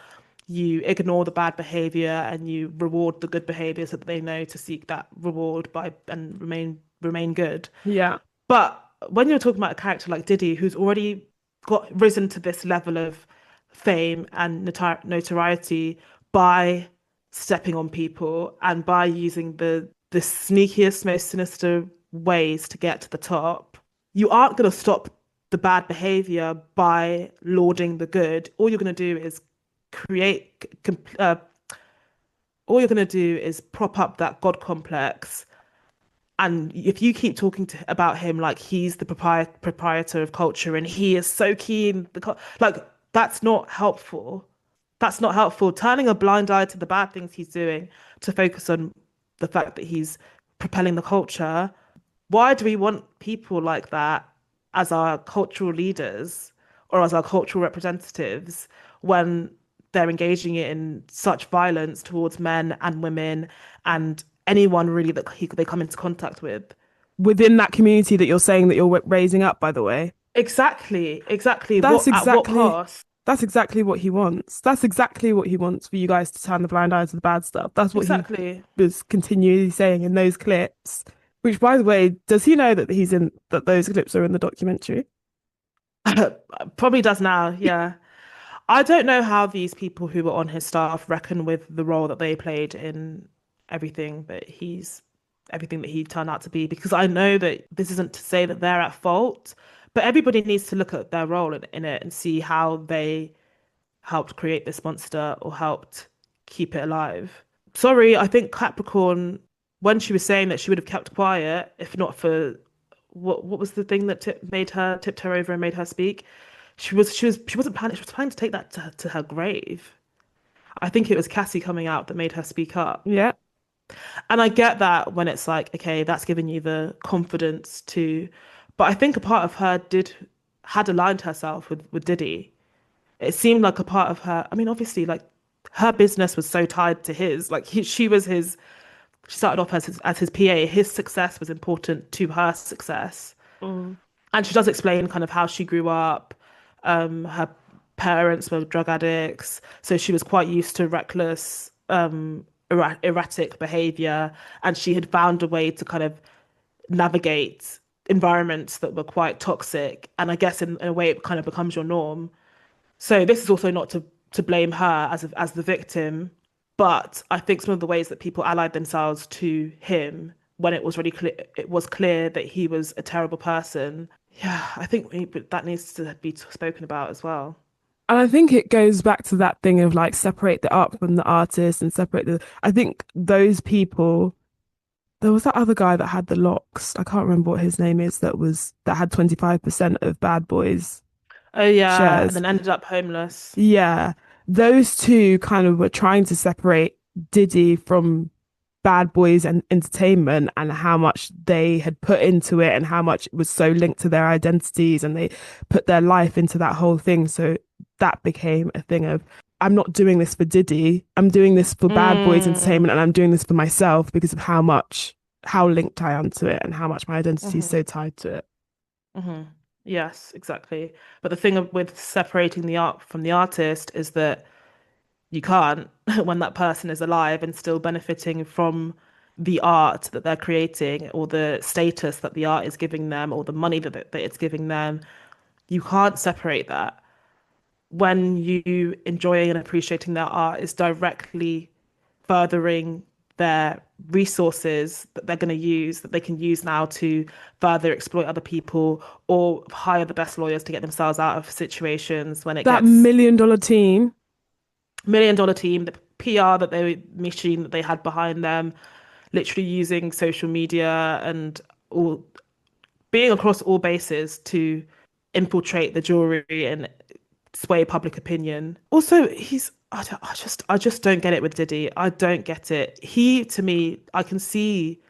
you ignore the bad behavior and you reward the good behavior so that they know to seek that reward by and remain good. Yeah. But when you're talking about a character like Diddy, who's already got risen to this level of fame and notoriety by stepping on people and by using the sneakiest, most sinister ways to get to the top, you aren't going to stop the bad behavior by lauding the good. Create, uh, all you're going to do is prop up that God complex, and if you keep talking about him like he's the proprietor of culture and he is so keen, like that's not helpful. That's not helpful. Turning a blind eye to the bad things he's doing to focus on the fact that he's propelling the culture. Why do we want people like that as our cultural leaders or as our cultural representatives when they're engaging in such violence towards men and women and anyone really that they come into contact with? Within that community that you're saying that you're raising up, by the way, Exactly, exactly. that's At what exactly cost? that's exactly what he wants. That's exactly what he wants for you guys to turn the blind eye to the bad stuff. That's what he Exactly. was continually saying in those clips. Which, by the way, does he know that those clips are in the documentary? Probably does now, yeah. I don't know how these people who were on his staff reckon with the role that they played in everything that he's everything that he turned out to be, because I know that this isn't to say that they're at fault, but everybody needs to look at their role in it and see how they helped create this monster or helped keep it alive. Sorry, I think Capricorn, when she was saying that she would have kept quiet if not for what was the thing that tipped her over and made her speak? She wasn't planning. She was planning to take that to her grave. I think it was Cassie coming out that made her speak up. Yeah. And I get that when it's like, okay, that's giving you the confidence to, but I think a part of her did had aligned herself with Diddy. It seemed like a part of her. I mean, obviously, like her business was so tied to his. Like she was his. She started off as his PA. His success was important to her success. Mm. And she does explain kind of how she grew up. Her parents were drug addicts, so she was quite used to reckless, erratic behavior, and she had found a way to kind of navigate environments that were quite toxic. And I guess in a way, it kind of becomes your norm. So this is also not to blame her as the victim, but I think some of the ways that people allied themselves to him when it was clear that he was a terrible person. Yeah, I think that needs to be spoken about as well. And I think it goes back to that thing of like separate the art from the artist and separate the. I think those people. There was that other guy that had the locks. I can't remember what his name is. That had 25% of Bad Boys Oh yeah, and shares. then ended up homeless. Yeah, those two kind of were trying to separate Diddy from Bad Boys and Entertainment and how much they had put into it and how much it was so linked to their identities and they put their life into that whole thing. So that became a thing of, I'm not doing this for Diddy, I'm doing this for Bad Boys Mm, Entertainment and I'm doing this for myself because of how linked I am to it and how much my identity is hmm so tied to it. hmm Yes, exactly. But the thing with separating the art from the artist is that you can't when that person is alive and still benefiting from the art that they're creating or the status that the art is giving them or the money that it's giving them. You can't separate that. When you enjoying and appreciating their art is directly furthering their resources that they're going to use that they can use now to further exploit other people or hire the best lawyers to get themselves out of situations when it That gets $1 million team, million-dollar team, the PR that they machine that they had behind them, literally using social media and all being across all bases to infiltrate the jury and sway public opinion. Also, I just don't get it with Diddy. I don't get it. He to me, I can see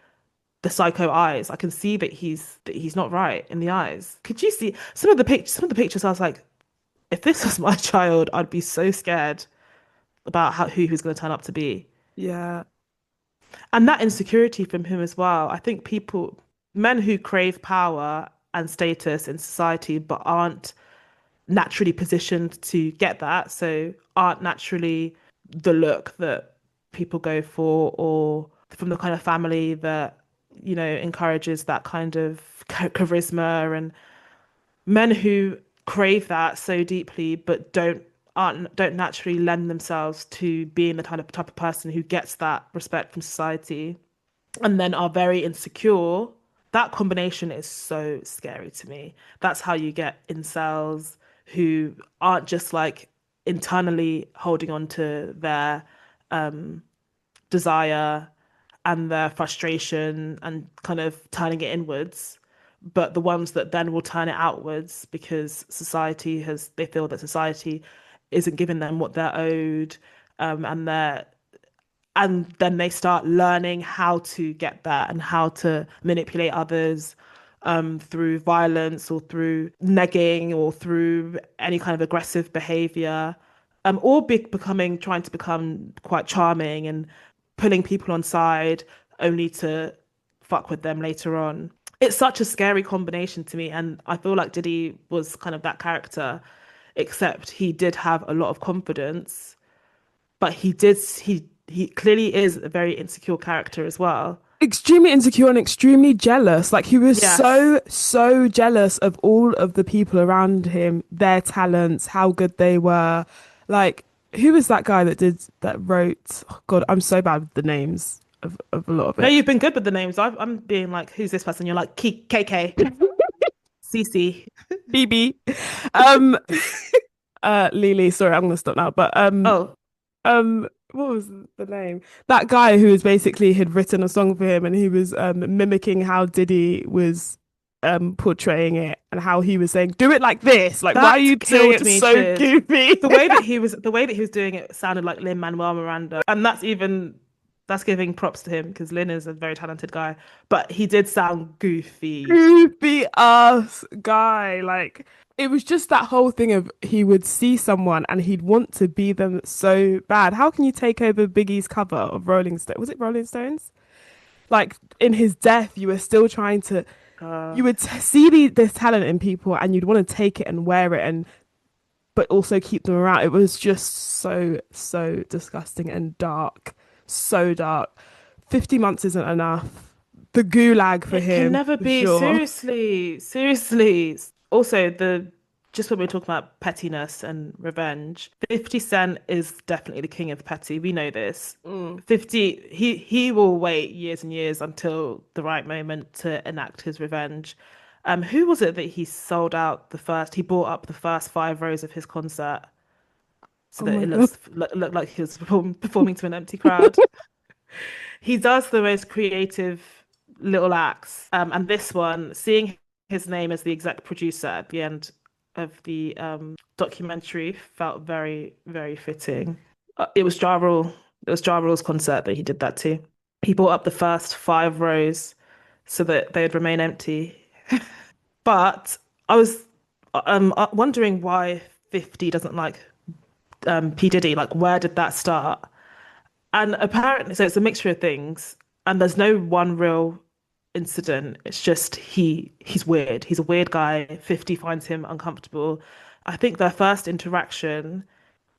the psycho eyes. I can see that he's not right in the eyes. Could you see some of the pictures? I was like, if this was my child, I'd be so scared about who he was going to turn up to be. yeah, And that insecurity from him as well. I think men who crave power and status in society but aren't naturally positioned to get that, so aren't naturally the look that people go for, or from the kind of family that, encourages that kind of charisma, and men who crave that so deeply but don't naturally lend themselves to being the kind of type of person who gets that respect from society and then are very insecure. That combination is so scary to me. That's how you get incels who aren't just like internally holding on to their um, desire and their frustration and kind of turning it inwards, but the ones that then will turn it outwards because they feel that society isn't giving them what they're owed, and then they start learning how to get that and how to manipulate others, through violence or through negging or through any kind of aggressive behavior, or trying to become quite charming and pulling people on side only to fuck with them later on. It's such a scary combination to me, and I feel like Diddy was kind of that character, except he did have a lot of confidence, but he clearly is a very insecure character as well. extremely insecure and extremely jealous. Like he was Yes. so jealous of all of the people around him, their talents, how good they were. Like, who was that guy that wrote? Oh God, I'm so bad with the names of a lot of No, it. you've been good with the names. I'm being like, who's this person? You're like KK, CC. BB. Um, Lily. Sorry, I'm gonna stop now. But Oh, what was the name? That guy who was basically had written a song for him, and he was mimicking how Diddy was portraying it, and how he was saying, "Do it like this." Like, why are that you doing killed it me, so Chid. goofy? The way that he was doing it sounded like Lin-Manuel Miranda, and that's giving props to him because Lin is a very talented guy, but he did sound goofy. Goofy ass guy. Like, it was just that whole thing of he would see someone and he'd want to be them so bad. How can you take over Biggie's cover of Rolling Stone? Was it Rolling Stones? Like, in his death, you were still trying to, Uh, you would see this talent in people and you'd want to take it and wear it and, but also keep them around. It was just so disgusting and dark. So dark. 50 months isn't enough. The gulag for it can him, never for be. sure. Seriously. Also, the just when we're talking about pettiness and revenge, 50 Cent is definitely the king of petty. We know this. Mm. 50, he will wait years and years until the right moment to enact his revenge. Who was it that he sold out the first? He bought up the first 5 rows of his concert so Oh that my it God. looked like he was performing to an empty crowd. He does the most creative little acts. And this one, seeing his name as the exec producer at the end of the documentary felt very, very fitting. It was Ja Rule. It was Ja Rule's concert that he did that to. He bought up the first 5 rows so that they would remain empty. But I was wondering why 50 doesn't like P. Diddy. Like, where did that start? And apparently, so it's a mixture of things, and there's no one real incident. It's just he's weird. He's a weird guy. 50 finds him uncomfortable. I think their first interaction,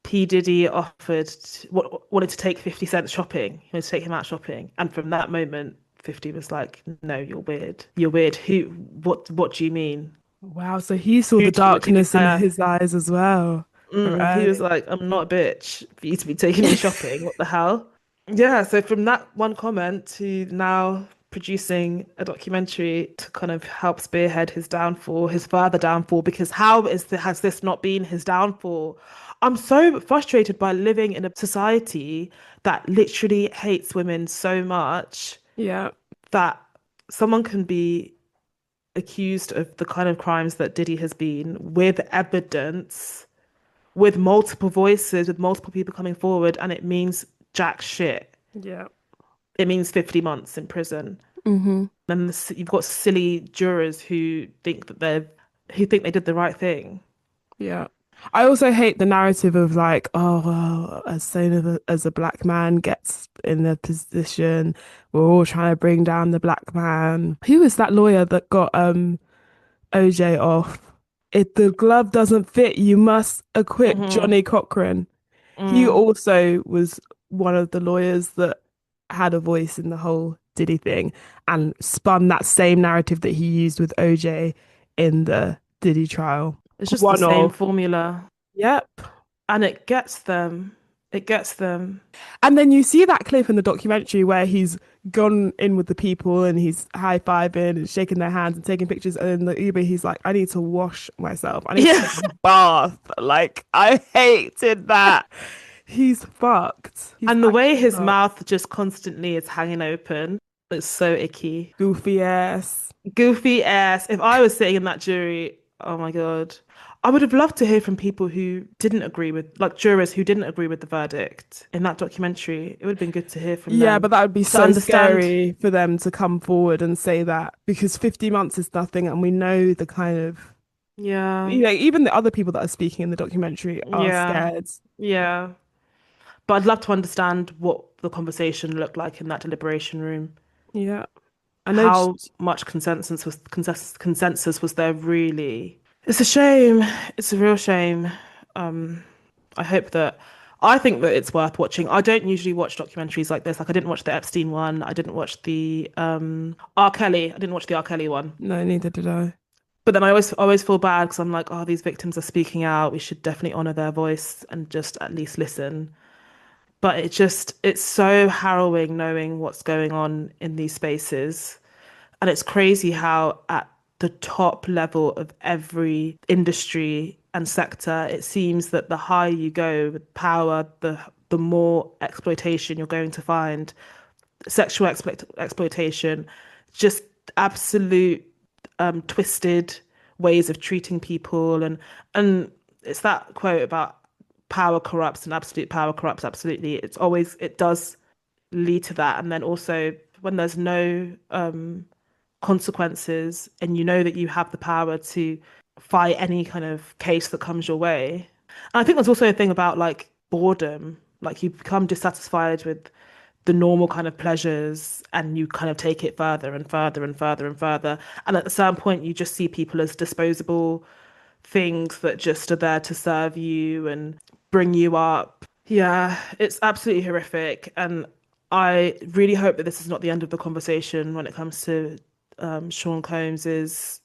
P. Diddy wanted to take 50 Cent shopping. He wanted to take him out shopping. And from that moment, 50 was like, no, you're weird. You're weird. What do you mean? Wow, so he saw Who the do you want to darkness in compare? his eyes as well. He was Right. like, I'm not a bitch for you to be taking me shopping. What the hell? Yeah, so from that one comment to now producing a documentary to kind of help spearhead his downfall, his further downfall, because has this not been his downfall? I'm so frustrated by living in a society that literally hates women so much Yeah. that someone can be accused of the kind of crimes that Diddy has been with evidence, with multiple voices, with multiple people coming forward, and it means jack shit. Yeah. It means 50 months in prison. Hmm. Then you've got silly jurors who think they did the right thing. Yeah. I also hate the narrative of like, oh, well, as soon as a black man gets in a position, we're all trying to bring down the black man. Who was that lawyer that got OJ off? If the glove doesn't fit, you must acquit Hmm. Johnny Cochran. He Mm. also was one of the lawyers that had a voice in the whole Diddy thing and spun that same narrative that he used with OJ in the Diddy trial. It's just the One same of. formula, Yep. and it gets them. It gets them. And then you see that clip in the documentary where he's gone in with the people and he's high-fiving and shaking their hands and taking pictures. And in the Uber, he's like, I need to wash myself. I need to Yeah. take a bath. Like, I hated that. He's fucked. He's And the way actually his fucked. mouth just constantly is hanging open, it's so icky. Goofy ass. Goofy ass. If I was sitting in that jury, oh my God. I would have loved to hear from people who didn't agree with, like jurors who didn't agree with the verdict in that documentary. It would have been good to hear from Yeah, them but that would be to so understand. scary for them to come forward and say that because 50 months is nothing. And we know the kind of, Yeah, even the other people that are speaking in the documentary are yeah, scared. yeah. But I'd love to understand what the conversation looked like in that deliberation room. Yeah. I know. How much consensus was there really? It's a shame. It's a real shame. Um, I hope that I think that it's worth watching. I don't usually watch documentaries like this. Like I didn't watch the Epstein one. I didn't watch the R. Kelly. I didn't watch the R. Kelly one. No, neither did I. But then I always feel bad because I'm like, oh, these victims are speaking out. We should definitely honor their voice and just at least listen. But it's so harrowing knowing what's going on in these spaces. And it's crazy how at the top level of every industry and sector, it seems that the higher you go with power, the more exploitation you're going to find. Sexual exploitation, just absolute twisted ways of treating people, and it's that quote about power corrupts and absolute power corrupts absolutely. It does lead to that, and then also when there's no consequences and you know that you have the power to fight any kind of case that comes your way. And I think there's also a thing about like boredom, like you become dissatisfied with the normal kind of pleasures and you kind of take it further and further and further and further. And at a certain point, you just see people as disposable things that just are there to serve you and bring you up. Yeah, it's absolutely horrific. And I really hope that this is not the end of the conversation when it comes to Sean Combs's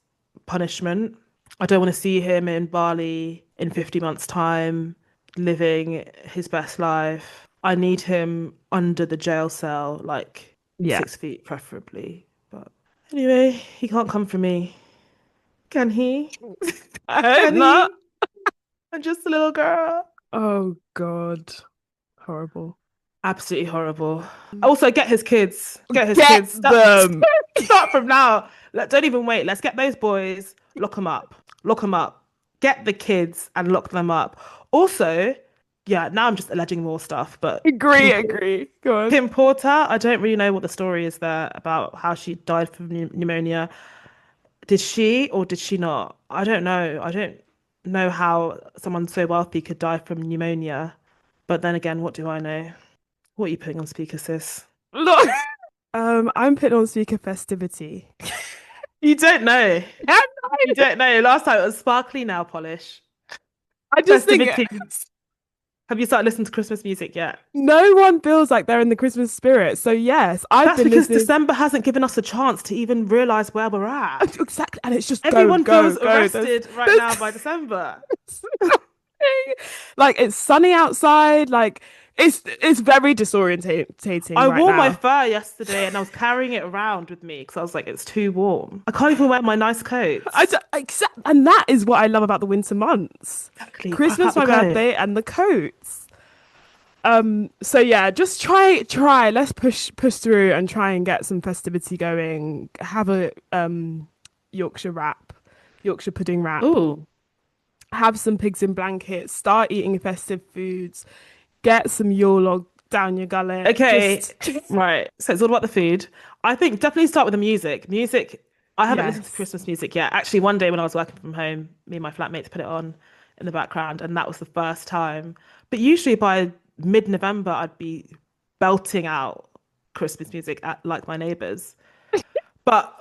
punishment. I don't want to see him in Bali in 50 months' time, living his best life. I need him under the jail cell, like Yeah. 6 feet preferably. But anyway, he can't come for me. Can he? I hope Can not. he? I'm just a little girl. Oh God. Horrible. Absolutely horrible. Also, get his kids. Get his Get kids. them. Start from now. Don't even wait. Let's get those boys. Lock them up. Lock them up. Get the kids and lock them up. Also, yeah, now I'm just alleging more stuff, but Agree, agree. Go on. Kim Porter, I don't really know what the story is there about how she died from pneumonia. Did she or did she not? I don't know. I don't know how someone so wealthy could die from pneumonia. But then again, what do I know? What are you putting on speaker, sis? Look. I'm putting on speaker festivity. You don't know. I You don't know. Last time it was sparkly nail polish. just think Festivities. Have you started listening to Christmas music yet? no one feels like they're in the Christmas spirit. So yes, I've That's been because listening. December hasn't given us a chance to even realize where we're at. Exactly, and it's just go, Everyone go, feels go. arrested right There's now by December. like it's sunny outside. Like it's very disorientating I right wore my now. fur yesterday and I was carrying it around with me because I was like, it's too warm. I can't even wear my nice coats. And that is what I love about the winter months. Exactly. Pack Christmas, out the my coat. birthday, and the coats. So yeah, just try. Let's push through and try and get some festivity going. Have a Yorkshire wrap, Yorkshire pudding wrap. Ooh. Have some pigs in blankets. Start eating festive foods. Get some Yule log down your gullet. Okay, Just right. So it's all about the food. I think definitely start with the music. Music, I haven't listened to yes. Christmas music yet. Actually, one day when I was working from home, me and my flatmates put it on in the background, and that was the first time. But usually by mid-November, I'd be belting out Christmas music at like my neighbors. But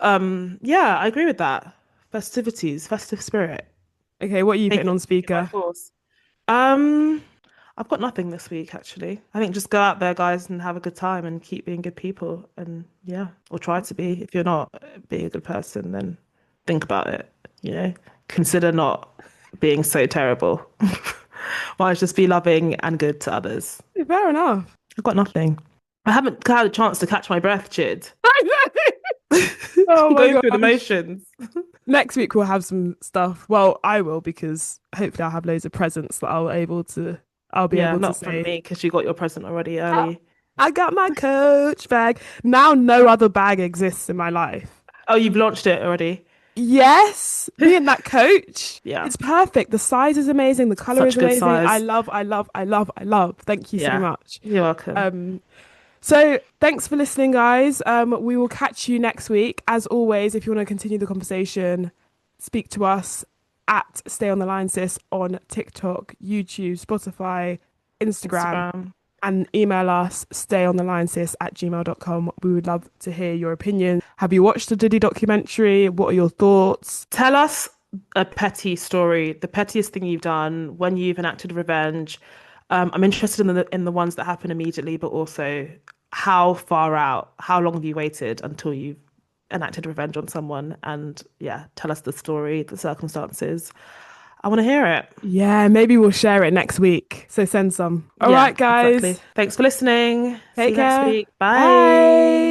yeah, I agree with that. Festivities, festive spirit. Okay, what are you Take putting it on by speaker? force. Um, I've got nothing this week actually. I think just go out there, guys, and have a good time and keep being good people. And yeah, or try to be. If you're not being a good person, then think about it. You know, consider not being so terrible. Why just be loving and good to others? Fair enough. I've got nothing. I haven't had a chance to catch my breath, Chid. Oh I'm my going through the gosh. motions. Next week we'll have some stuff. Well, I will because hopefully I'll have loads of presents that I'll be Yeah, able to not from say, me because you got your present already "Oh, early. I got my Coach bag. Now no other bag exists in my life. Oh, you've launched it already. Yes, me and that Coach. Yeah, It's perfect. The size is amazing. The color is such good amazing. I size. love, I love, I love, I love. Thank you so Yeah, much. you're welcome. Um, So thanks for listening, guys. We will catch you next week. As always, if you want to continue the conversation, speak to us at Stay on the Line Sis on TikTok, YouTube, Spotify, Instagram, Instagram. and email us stayonthelinesis@gmail.com. We would love to hear your opinion. Have you watched the Diddy documentary? What are your thoughts? Tell us a petty story, the pettiest thing you've done when you've enacted revenge. I'm interested in the ones that happen immediately, but also how far out, how long have you waited until you've enacted revenge on someone and yeah, tell us the story, the circumstances. I want to hear it. Yeah, maybe we'll share it next week. So send some. All Yeah, right, guys. exactly. Thanks for listening. See Take you next care. week. Bye. Bye.